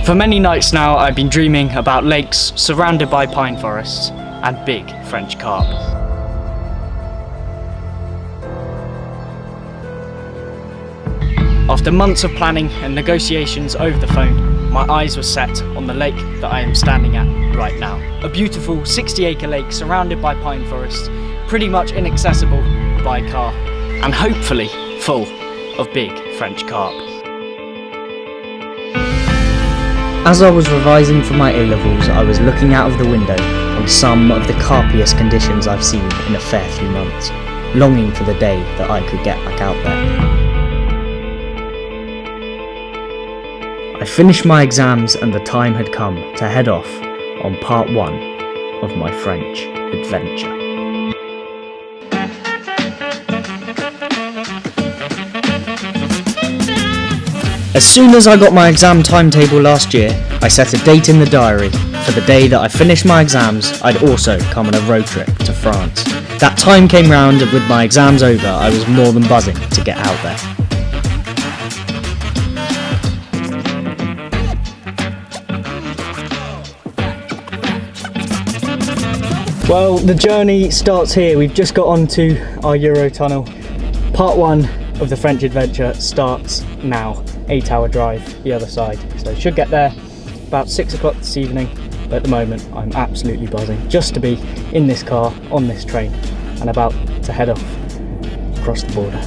For many nights now, I've been dreaming about lakes surrounded by pine forests and big French carp. After months of planning and negotiations over the phone, my eyes were set on the lake that I am standing at right now. A beautiful 60-acre lake surrounded by pine forests, pretty much inaccessible by car, and hopefully full of big French carp. As I was revising for my A-levels, I was looking out of the window on some of the carpiest conditions I've seen in a fair few months, longing for the day that I could get back out there. I finished my exams and the time had come to head off on part 1 of my French adventure. As soon as I got my exam timetable last year, I set a date in the diary. For the day that I finished my exams, I'd also come on a road trip to France. That time came round, and with my exams over, I was more than buzzing to get out there. Well, the journey starts here. We've just got onto our Eurotunnel. Part 1 of the French adventure starts now. 8-hour drive the other side. So should get there about 6 o'clock this evening. But at the moment, I'm absolutely buzzing just to be in this car, on this train, and about to head off across the border.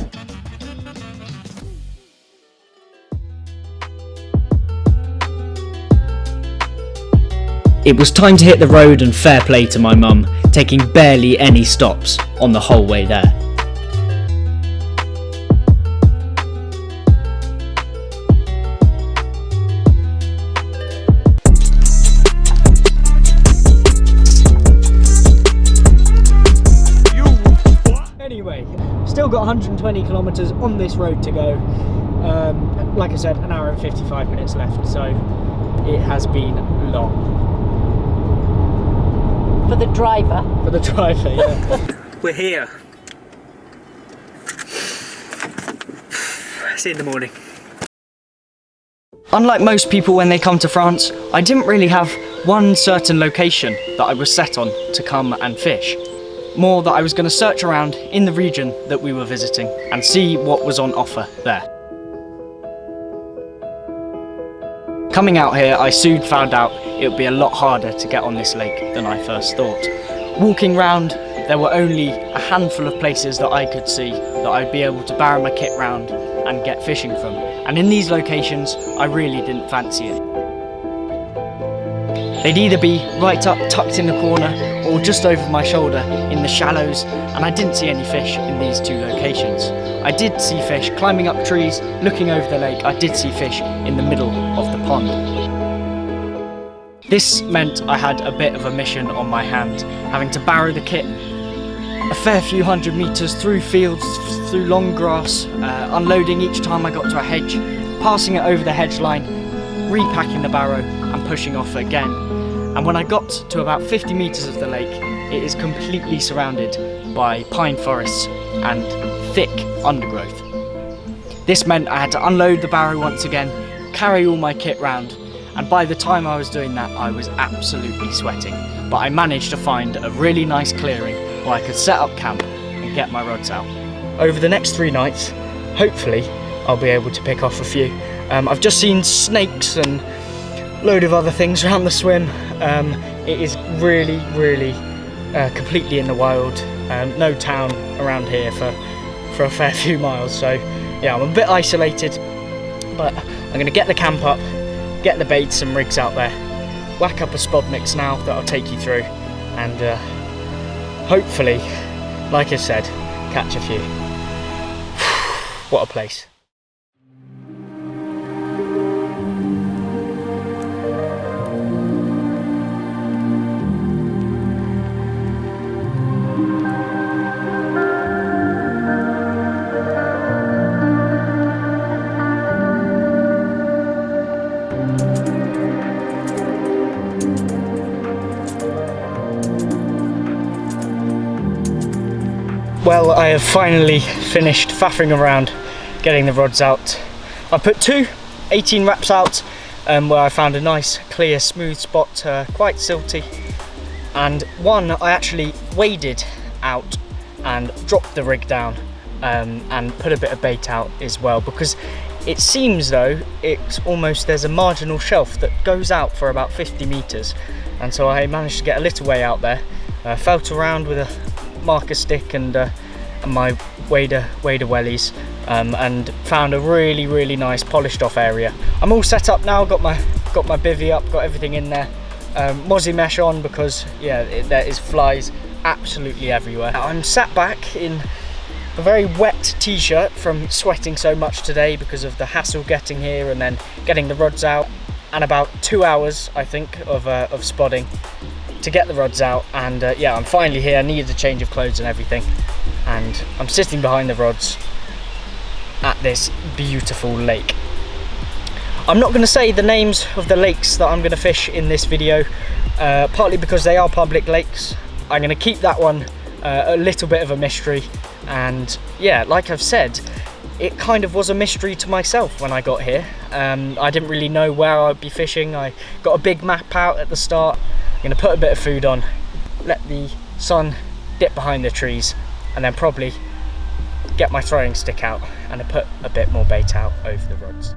It was time to hit the road, and fair play to my mum, taking barely any stops on the whole way there. Anyway, still got 120 kilometres on this road to go. Like I said, an hour and 55 minutes left, so it has been long. For the driver. For the driver, yeah. We're here. See you in the morning. Unlike most people when they come to France, I didn't really have one certain location that I was set on to come and fish. More that I was going to search around in the region that we were visiting and see what was on offer there. Coming out here, I soon found out it would be a lot harder to get on this lake than I first thought. Walking round, there were only a handful of places that I could see that I'd be able to barrow my kit round and get fishing from. And in these locations, I really didn't fancy it. They'd either be right up tucked in the corner or just over my shoulder in the shallows, and I didn't see any fish in these two locations. I did see fish climbing up trees, looking over the lake. I did see fish in the middle of the pond. This meant I had a bit of a mission on my hand, having to barrow the kit a fair few hundred metres through fields, through long grass, unloading each time I got to a hedge, passing it over the hedge line, repacking the barrow and pushing off again. And when I got to about 50 metres of the lake, it is completely surrounded by pine forests and thick undergrowth. This meant I had to unload the barrow once again, carry all my kit round, and by the time I was doing that, I was absolutely sweating. But I managed to find a really nice clearing where I could set up camp and get my rods out. Over the next 3 nights, hopefully, I'll be able to pick off a few. I've just seen snakes and a load of other things around the swim. It is really, really completely in the wild. No town around here for a fair few miles. So yeah, I'm a bit isolated, but I'm going to get the camp up, get the baits and rigs out there, whack up a spod mix now that I'll take you through, and hopefully, like I said, catch a few. What a place. Well, I have finally finished faffing around getting the rods out. I put 2 18 wraps out where I found a nice clear smooth spot, quite silty, and one I actually waded out and dropped the rig down and put a bit of bait out as well, because it seems though there's a marginal shelf that goes out for about 50 meters, and so I managed to get a little way out there, felt around with a marker stick and my wader wellies, and found a really nice polished off area. I'm all set up now, got my bivvy up, got everything in there, mozzie mesh on because there is flies absolutely everywhere. I'm sat back in a very wet t-shirt from sweating so much today because of the hassle getting here and then getting the rods out, and about 2 hours I think of spodding to get the rods out, and I'm finally here. I needed a change of clothes and everything, and I'm sitting behind the rods at this beautiful lake. I'm not going to say the names of the lakes that I'm going to fish in this video, partly because they are public lakes. I'm going to keep that one a little bit of a mystery, and like I've said, it kind of was a mystery to myself when I got here. I didn't really know where I'd be fishing. I got a big map out at the start. I'm going to put a bit of food on, let the sun dip behind the trees, and then probably get my throwing stick out and put a bit more bait out over the rods.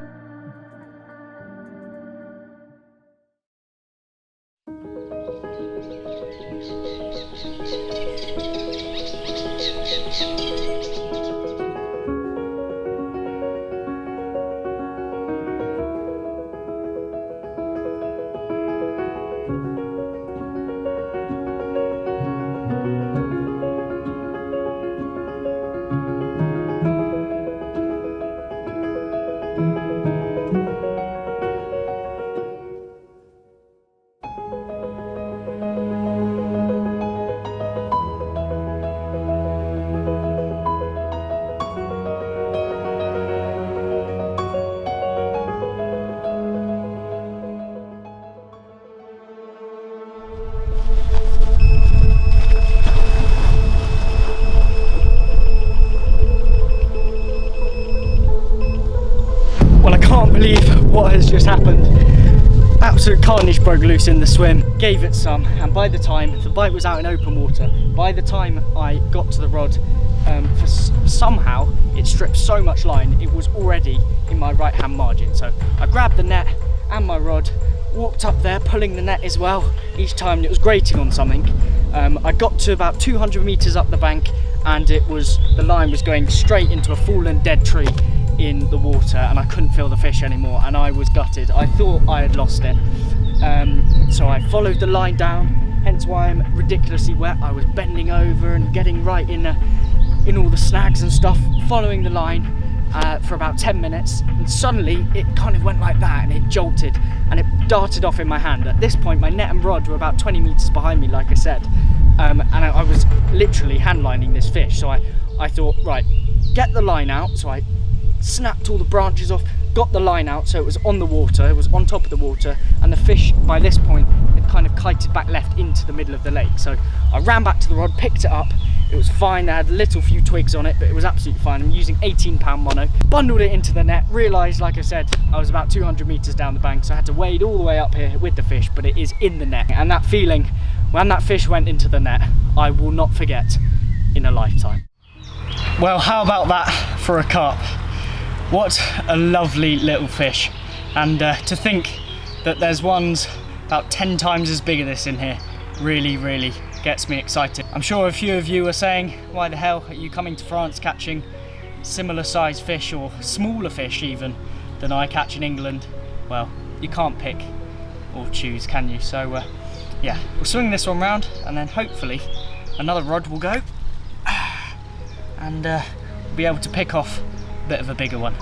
What has just happened. Absolute carnage broke loose in the swim, gave it some, and by the time the bite was out in open water, by the time I got to the rod, somehow it stripped so much line it was already in my right hand margin. So I grabbed the net and my rod, walked up there pulling the net as well, each time it was grating on something. I got to about 200 meters up the bank, and the line was going straight into a fallen dead tree in the water, and I couldn't feel the fish anymore, and I was gutted. I thought I had lost it, so I followed the line down, hence why I'm ridiculously wet. I was bending over and getting right in all the snags and stuff, following the line for about 10 minutes, and suddenly it kind of went like that and it jolted and it darted off in my hand. At this point my net and rod were about 20 meters behind me, like I said, and I was literally handlining this fish. So I thought, right, get the line out. So I snapped all the branches off, got the line out so it was on the water, it was on top of the water, and the fish by this point had kind of kited back left into the middle of the lake. So I ran back to the rod, picked it up, it was fine. I had a little few twigs on it, but it was absolutely fine. I'm using 18-pound mono, bundled it into the net, realised, like I said, I was about 200 meters down the bank, so I had to wade all the way up here with the fish, but it is in the net, and that feeling when that fish went into the net, I will not forget in a lifetime. Well, how about that for a carp? What a lovely little fish, and to think that there's ones about 10 times as big as this in here really gets me excited. I'm sure a few of you are saying, why the hell are you coming to France catching similar sized fish, or smaller fish even, than I catch in England? Well, you can't pick or choose, can you? So yeah, we'll swing this one round and then hopefully another rod will go and we'll be able to pick off a bit of a bigger one.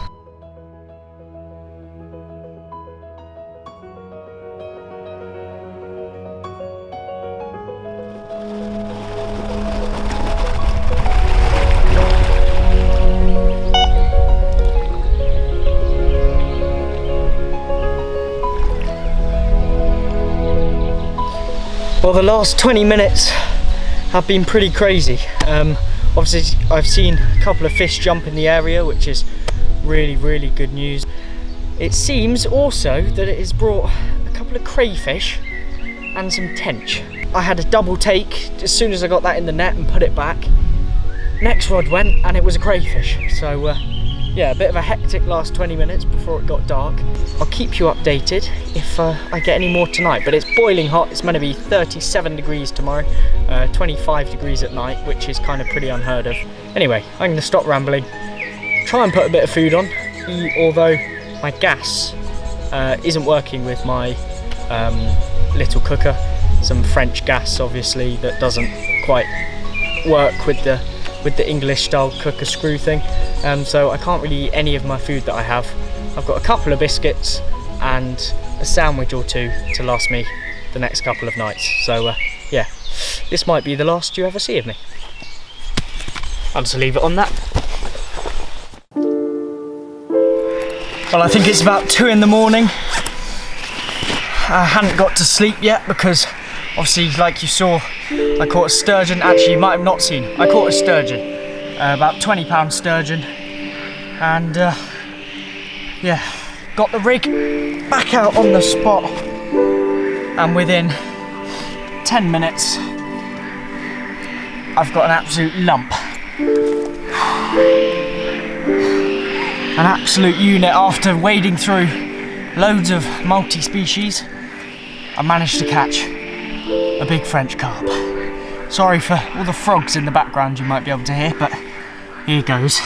Well, the last 20 minutes have been pretty crazy. Obviously I've seen a couple of fish jump in the area, which is really good news. It seems also that it has brought a couple of crayfish and some tench. I had a double take as soon as I got that in the net and put it back. Next rod went and it was a crayfish. So yeah, a bit of a hectic last 20 minutes before it got dark. I'll keep you updated if I get any more tonight, but it's boiling hot. It's meant to be 37 degrees tomorrow, 25 degrees at night, which is kind of pretty unheard of. Anyway, I'm gonna stop rambling, try and put a bit of food on, although my gas isn't working with my little cooker. Some French gas, obviously, that doesn't quite work with the English style cooker screw thing. So I can't really eat any of my food that I have. I've got a couple of biscuits and a sandwich or two to last me the next couple of nights. So yeah, this might be the last you ever see of me. I'll just leave it on that. Well, I think it's about 2 in the morning. I hadn't got to sleep yet because obviously, like you saw, I caught a sturgeon. Actually, you might have not seen. I caught a sturgeon, about 20-pound sturgeon, and yeah, got the rig back out on the spot, and within 10 minutes, I've got an absolute lump. An absolute unit. After wading through loads of multi-species, I managed to catch a big French carp. Sorry for all the frogs in the background you might be able to hear, but here goes.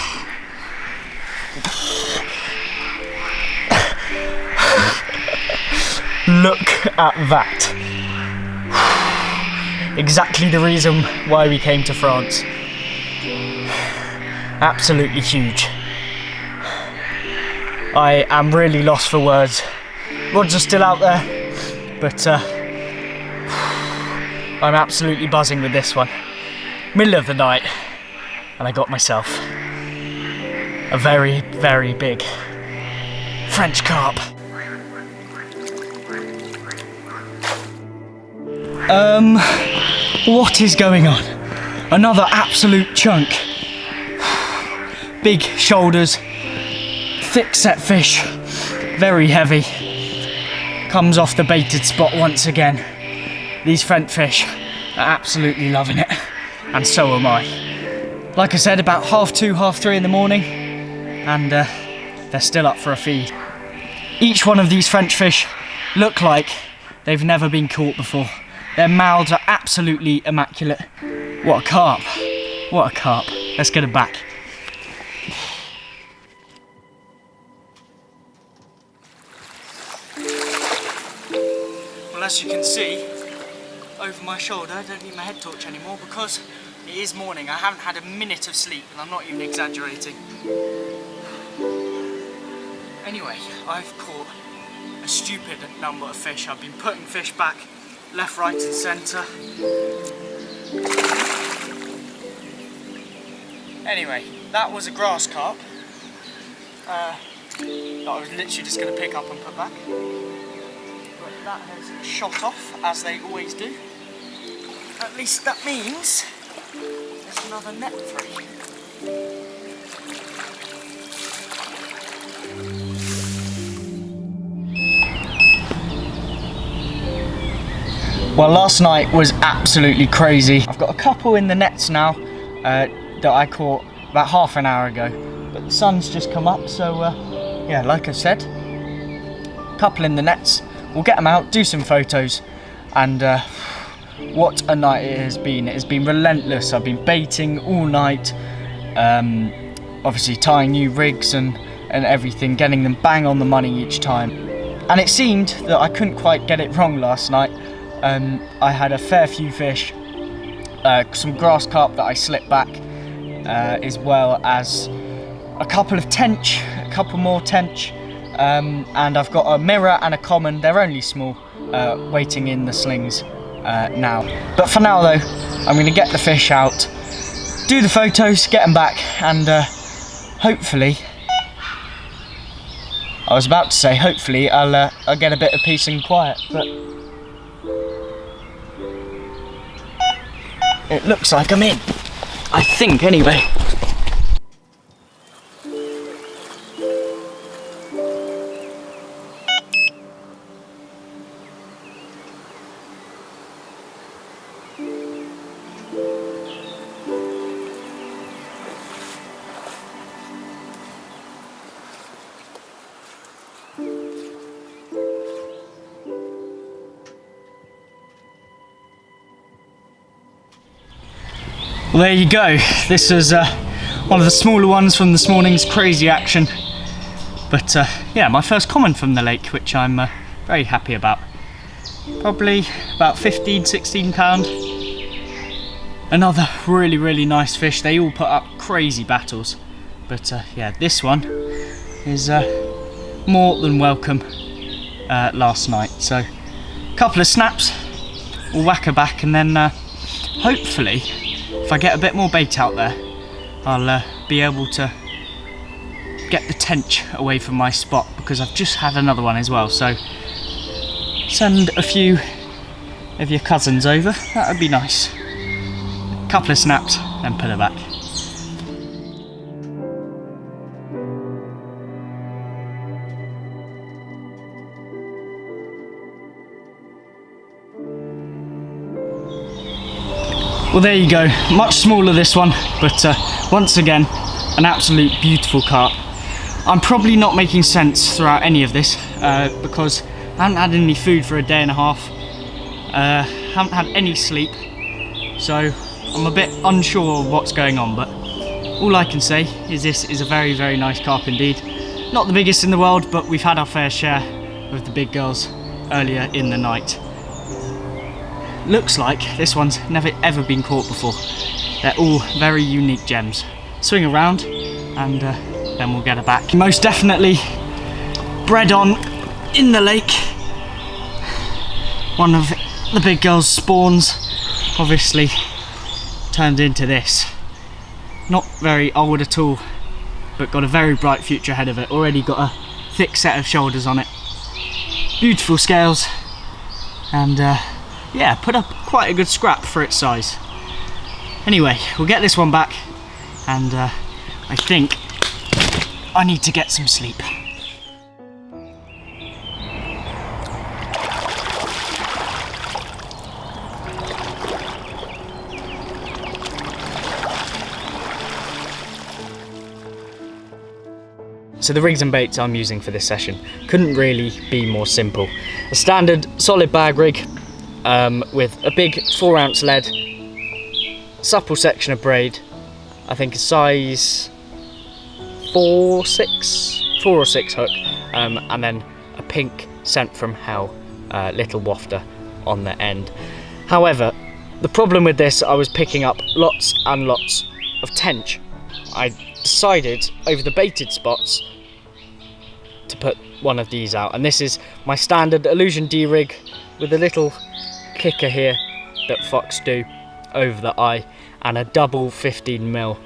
Look at that. Exactly the reason why we came to France. Absolutely huge. I am really lost for words. Rods are still out there, but I'm absolutely buzzing with this one. Middle of the night, and I got myself a very, very big French carp. What is going on? Another absolute chunk. Big shoulders, thick set fish, very heavy. Comes off the baited spot once again. These French fish are absolutely loving it, and so am I. Like I said, about 2:30, 3:30 in the morning, and they're still up for a feed. Each one of these French fish look like they've never been caught before. Their mouths are absolutely immaculate. What a carp, what a carp. Let's get it back. Well, as you can see, over my shoulder, I don't need my head torch anymore because it is morning. I haven't had a minute of sleep, and I'm not even exaggerating. Anyway, I've caught a stupid number of fish. I've been putting fish back left, right and centre. Anyway, that was a grass carp that I was literally just going to pick up and put back. But that has shot off, as they always do. At least that means there's another net free. Well, last night was absolutely crazy. I've got a couple in the nets now that I caught about half an hour ago, but the sun's just come up, so yeah, like I said, a couple in the nets. We'll get them out, do some photos, and what a night it has been. It has been relentless. I've been baiting all night, obviously tying new rigs and everything, getting them bang on the money each time. And it seemed that I couldn't quite get it wrong last night. I had a fair few fish, some grass carp that I slipped back, as well as a couple of tench, a couple more tench, and I've got a mirror and a common. They're only small, waiting in the slings now. But for now though, I'm going to get the fish out, do the photos, get them back, and hopefully, I was about to say hopefully I'll get a bit of peace and quiet, but it looks like I'm in. I think, anyway. Well, there you go. This was one of the smaller ones from this morning's crazy action. But yeah, my first common from the lake, which I'm very happy about. Probably about 15, 16 pound. Another really, really nice fish. They all put up crazy battles. But yeah, this one is more than welcome last night. So a couple of snaps, we'll whack her back, and then hopefully, if I get a bit more bait out there, I'll be able to get the tench away from my spot, because I've just had another one as well. So send a few of your cousins over, that would be nice. A couple of snaps, then put her back. Well, there you go, much smaller this one, but once again, an absolute beautiful carp. I'm probably not making sense throughout any of this because I haven't had any food for a day and a half, haven't had any sleep, so I'm a bit unsure of what's going on, but all I can say is this is a very, very nice carp indeed. Not the biggest in the world, but we've had our fair share of the big girls earlier in the night. Looks like this one's never ever been caught before. They're all very unique gems. Swing around and then we'll get her back. Most definitely bred on in the lake. One of the big girl's spawns obviously turned into this. Not very old at all, but got a very bright future ahead of it. Already got a thick set of shoulders on it. Beautiful scales, and yeah, put up quite a good scrap for its size. Anyway, we'll get this one back, and I think I need to get some sleep. So the rigs and baits I'm using for this session couldn't really be more simple. A standard solid bag rig with a big 4-ounce lead, supple section of braid, I think a size 4 or 6 hook, and then a pink Scent from Hell little wafter on the end. However, the problem with this, I was picking up lots and lots of tench. I decided over the baited spots to put one of these out, and this is my standard Illusion D-rig with a little kicker here that Fox do over the eye, and a double 15mm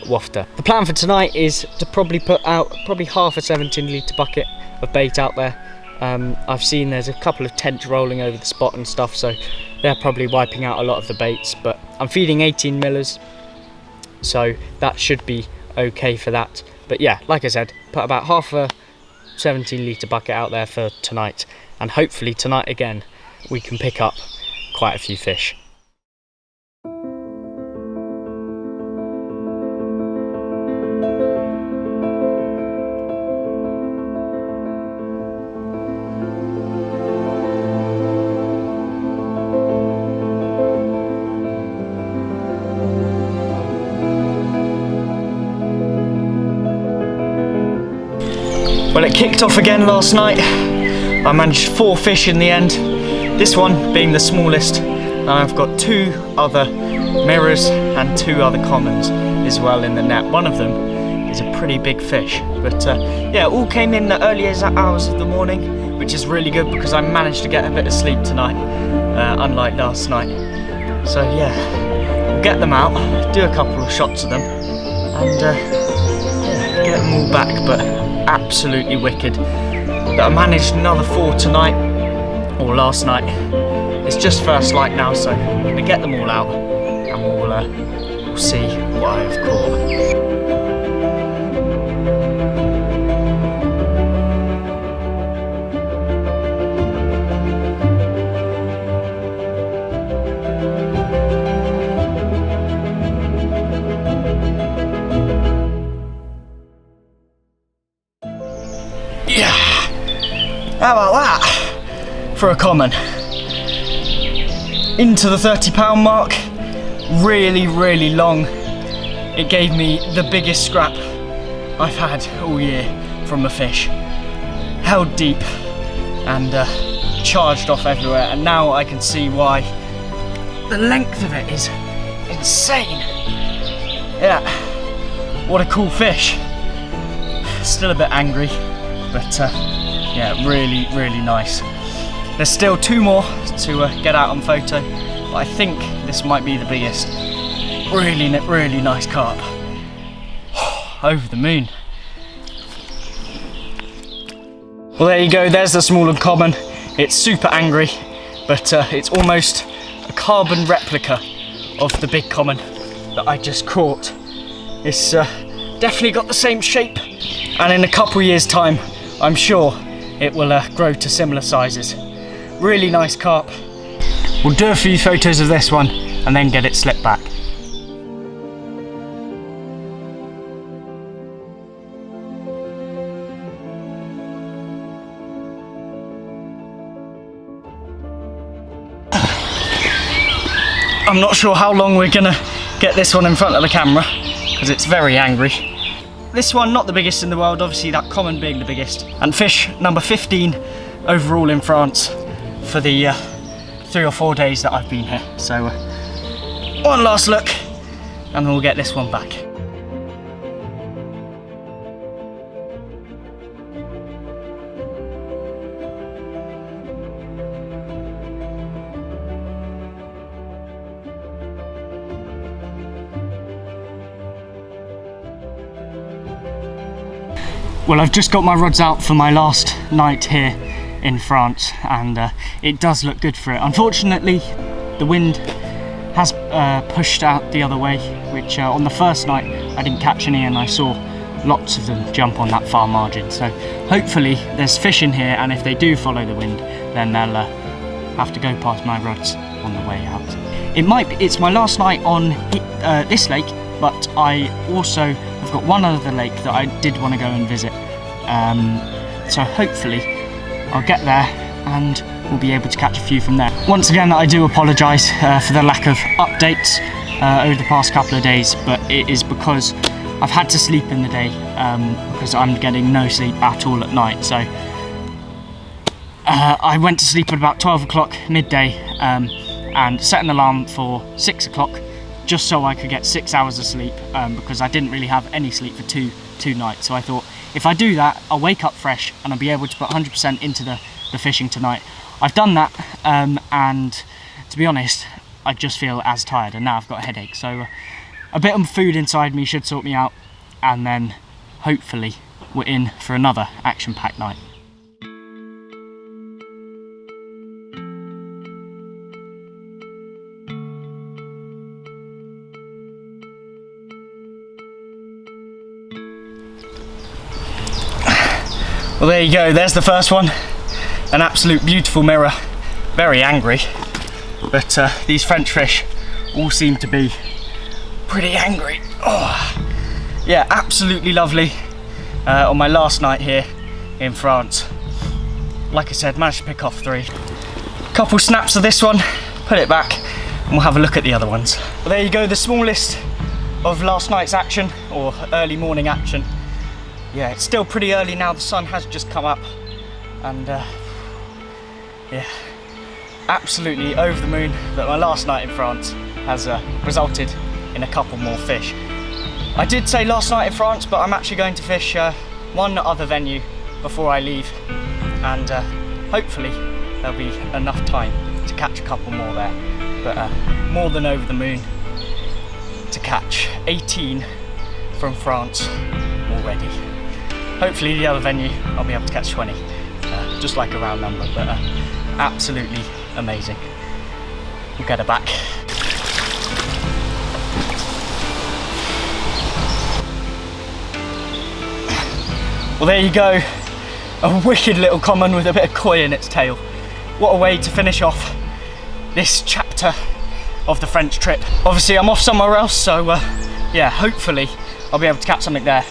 wafter. The plan for tonight is to probably put out half a 17-litre bucket of bait out there. I've seen there's a couple of tench rolling over the spot and stuff, so they're probably wiping out a lot of the baits, but I'm feeding 18 millers, so that should be okay for that. But yeah, like I said, put about half a 17-litre bucket out there for tonight, and hopefully tonight again we can pick up quite a few fish. Well, it kicked off again last night. I managed 4 fish in the end, this one being the smallest, and I've got 2 other mirrors and 2 other commons as well in the net. One of them is a pretty big fish, but yeah, it all came in the earliest hours of the morning, which is really good because I managed to get a bit of sleep tonight, unlike last night. So yeah, we'll get them out, do a couple of shots of them, and yeah, get them all back. But absolutely wicked that I managed another 4 tonight, or last night. It's just first light now, so I'm going to get them all out and we'll see what I have caught. Yeah, how about that for a common? Into the £30 mark, really long. It gave me the biggest scrap I've had all year from a fish. Held deep and charged off everywhere, and now I can see why. The length of it is insane. Yeah, what a cool fish. Still a bit angry, but yeah, really nice. There's still 2 more to get out on photo, but I think this might be the biggest. Really nice carp. Over the moon. Well, there you go, there's the small and common. It's super angry, but it's almost a carbon replica of the big common that I just caught. It's definitely got the same shape, and in a couple years time I'm sure it will grow to similar sizes. Really nice carp. We'll do a few photos of this one and then get it slipped back. I'm not sure how long we're gonna get this one in front of the camera because it's very angry. This one, not the biggest in the world, obviously that common being the biggest. And fish number 15 overall in France for the 3 or 4 days that I've been here. So one last look and then we'll get this one back. Well, I've just got my rods out for my last night here in France, and it does look good for it. Unfortunately, the wind has pushed out the other way, which on the first night I didn't catch any, and I saw lots of them jump on that far margin. So hopefully there's fish in here, and if they do follow the wind, then they'll have to go past my rods on the way out. It's my last night on this lake, but I also have got one other lake that I did want to go and visit. So hopefully I'll get there and we'll be able to catch a few from there. Once again, I do apologise for the lack of updates over the past couple of days, but it is because I've had to sleep in the day because I'm getting no sleep at all at night. So I went to sleep at about 12 o'clock midday and set an alarm for 6 o'clock just so I could get 6 hours of sleep because I didn't really have any sleep for two nights. So I thought, if I do that, I'll wake up fresh and I'll be able to put 100% into the fishing tonight. I've done that, and to be honest, I just feel as tired, and now I've got a headache. So a bit of food inside me should sort me out, and then hopefully we're in for another action-packed night. Well, there you go, there's the first one. An absolute beautiful mirror. Very angry. But these French fish all seem to be pretty angry. Oh, yeah, absolutely lovely on my last night here in France. Like I said, managed to pick off 3. Couple snaps of this one, put it back, and we'll have a look at the other ones. Well, there you go, the smallest of last night's action, or early morning action. Yeah, it's still pretty early now, the sun has just come up, and yeah, absolutely over the moon that my last night in France has resulted in a couple more fish. I did say last night in France, but I'm actually going to fish one other venue before I leave, and hopefully there'll be enough time to catch a couple more there, but more than over the moon to catch 18 from France already. Hopefully the other venue I'll be able to catch 20, just like a round number, but absolutely amazing. We'll get her back. Well, there you go, a wicked little common with a bit of koi in its tail. What a way to finish off this chapter of the French trip. Obviously I'm off somewhere else, so yeah, hopefully I'll be able to catch something there.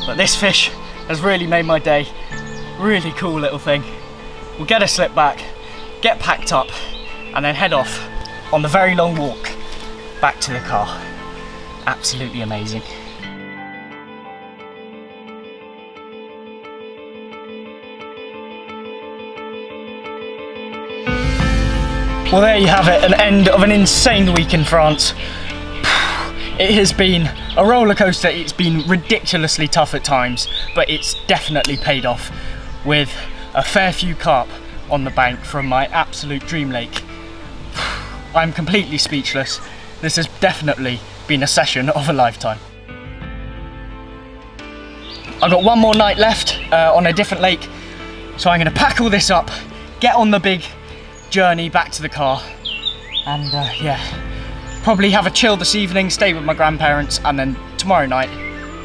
But this fish has really made my day. Really cool little thing. We'll get a slip back, get packed up, and then head off on the very long walk back to the car. Absolutely amazing. Well, there you have it, an end of an insane week in France. It has been a roller coaster. It's been ridiculously tough at times, but it's definitely paid off with a fair few carp on the bank from my absolute dream lake. I'm completely speechless. This has definitely been a session of a lifetime. I've got one more night left on a different lake, so I'm going to pack all this up, get on the big journey back to the car, and yeah, probably have a chill this evening, stay with my grandparents, and then tomorrow night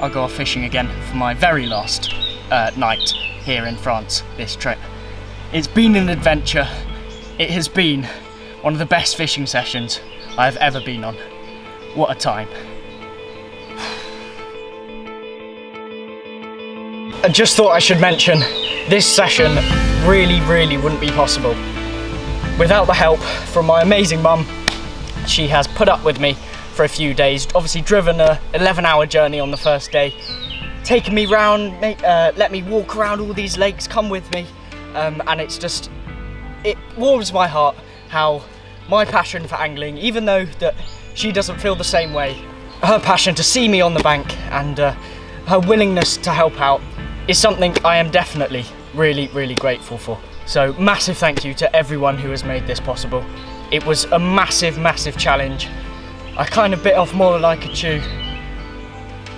I'll go off fishing again for my very last night here in France this trip. It's been an adventure. It has been one of the best fishing sessions I have ever been on. What a time. I just thought I should mention, this session really wouldn't be possible without the help from my amazing mum. She has put up with me for a few days, obviously driven a 11-hour journey on the first day, taken me round, let me walk around all these lakes, come with me, and it warms my heart how my passion for angling, even though that she doesn't feel the same way, her passion to see me on the bank and her willingness to help out is something I am definitely really grateful for. So massive thank you to everyone who has made this possible. It was a massive challenge. I kind of bit off more than I could chew,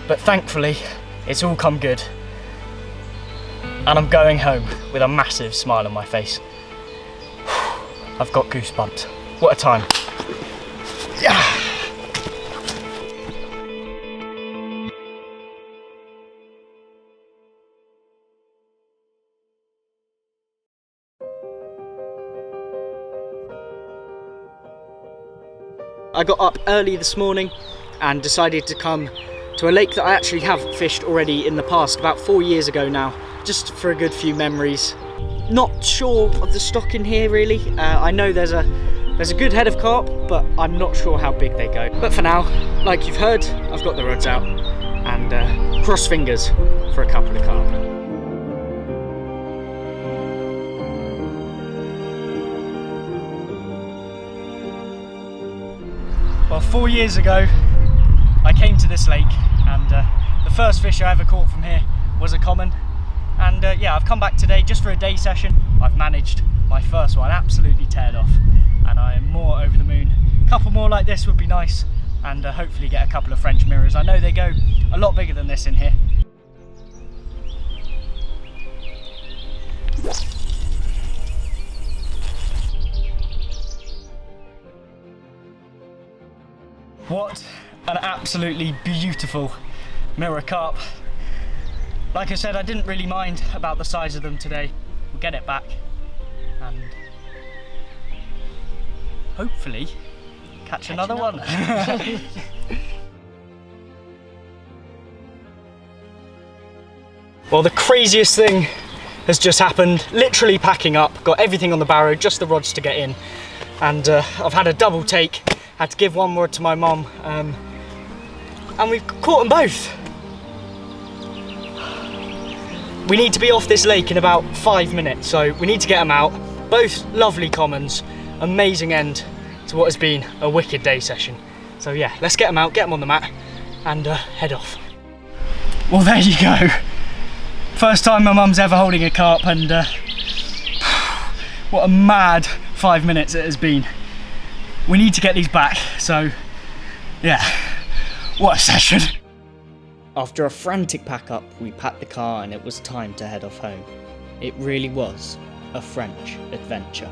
but thankfully it's all come good. And I'm going home with a massive smile on my face. I've got goosebumps. What a time. Yeah. I got up early this morning and decided to come to a lake that I actually have fished already in the past, about 4 years ago now, just for a good few memories. Not sure of the stock in here really. I know there's a good head of carp, but I'm not sure how big they go. But for now, like you've heard, I've got the rods out and cross fingers for a couple of carp. Well, 4 years ago, I came to this lake and the first fish I ever caught from here was a common. And yeah, I've come back today just for a day session. I've managed my first one, absolutely teared off, and I am more over the moon. A couple more like this would be nice, and hopefully get a couple of French mirrors. I know they go a lot bigger than this in here. What an absolutely beautiful mirror carp. Like I said, I didn't really mind about the size of them today. We'll get it back and hopefully catch another one. Well, the craziest thing has just happened. Literally packing up, got everything on the barrow, just the rods to get in. And I've had a double take. Had to give one word to my mum, and we've caught them both. We need to be off this lake in about 5 minutes, so we need to get them out. Both lovely commons, amazing end to what has been a wicked day session. So yeah, let's get them out, get them on the mat, and head off. Well, there you go. First time my mum's ever holding a carp, and what a mad 5 minutes it has been. We need to get these back, so yeah, what a session. After a frantic pack up, we packed the car and it was time to head off home. It really was a French adventure.